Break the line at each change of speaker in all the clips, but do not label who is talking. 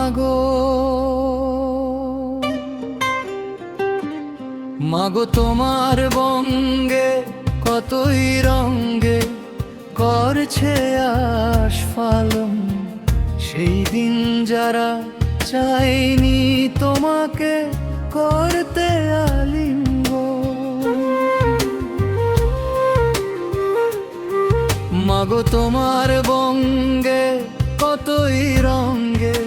মাগো, মাগো তোমার বঙ্গে কতই রঙ্গে করছে আস্ফালন। সেই দিন যারা চাইনি তোমাকে করতে আলিঙ্গন, মাগো তোমার বঙ্গে কতই রঙ্গে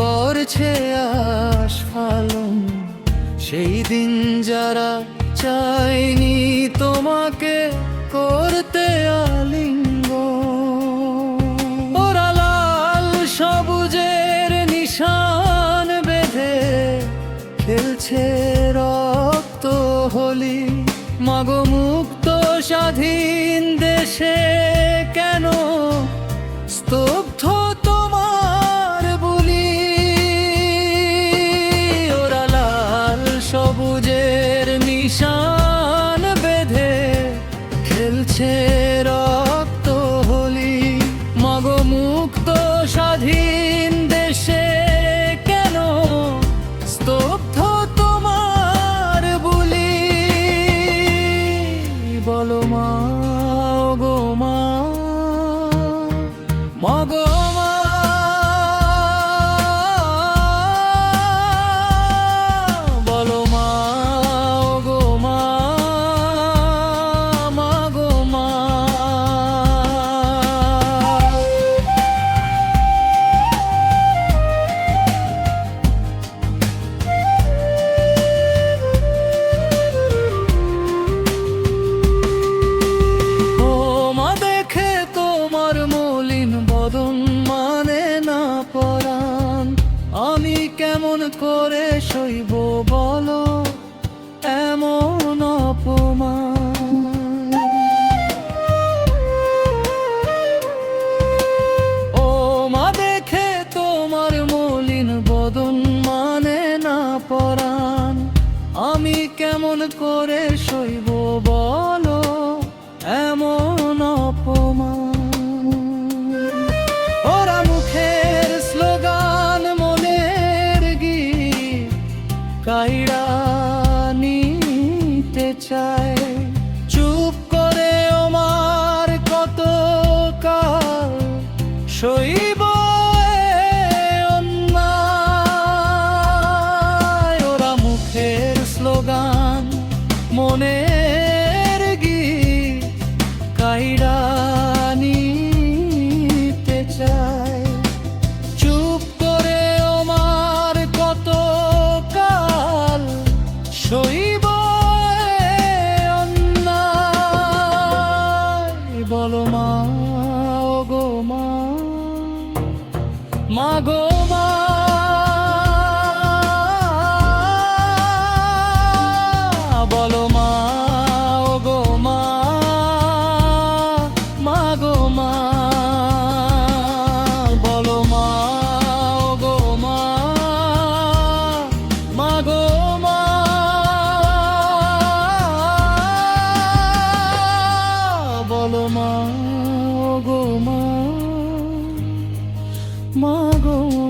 করছে আস্ফালন। সেই দিন যারা চাইনি তোমাকে করতে আলিঙ্গন, ওরা লাল সবুজের নিশান বেঁধে খেলছে রক্ত হোলি। মাগো মুক্ত স্বাধীন দেশে কেন স্তব্ধ তোমার বলি? ওরা লাল সবুজের নিশান বেঁধে খেলছে রক্ত হোলি। মাগো মুক্ত স্বাধীন দেশে কেন স্তব্ধ তোমার বলি? বলো মা, গো মা, মাগো মা, বলো মা, গো মা, মাগো মা। ও মা, দেখে তোমার মলিন বদন মানে না পরাণ, আমি কেমন করে সইব বলো এমন অপমান? ও মা, দেখে তোমার মলিন বদন মানে না পরাণ, আমি কেমন করে সইব বলো এমন অপমান? ওরা মুখের স্লোগান মনের গীত কাইড়া নিতে চায়, চুপ করে আমার কত কাল সইব অন্যায়? ওরা মুখের স্লোগান মনের গীত কাইড়া নিতে চায়, চুপ করে আমার কত কাল সইব অন্যায়? বলো মা, গো মা, মাগো মা, বলো মা, গো মা, মাগো মা, বলো মা, গো মা, মাগো মা, বলো মা, গো মা, মাগো মা।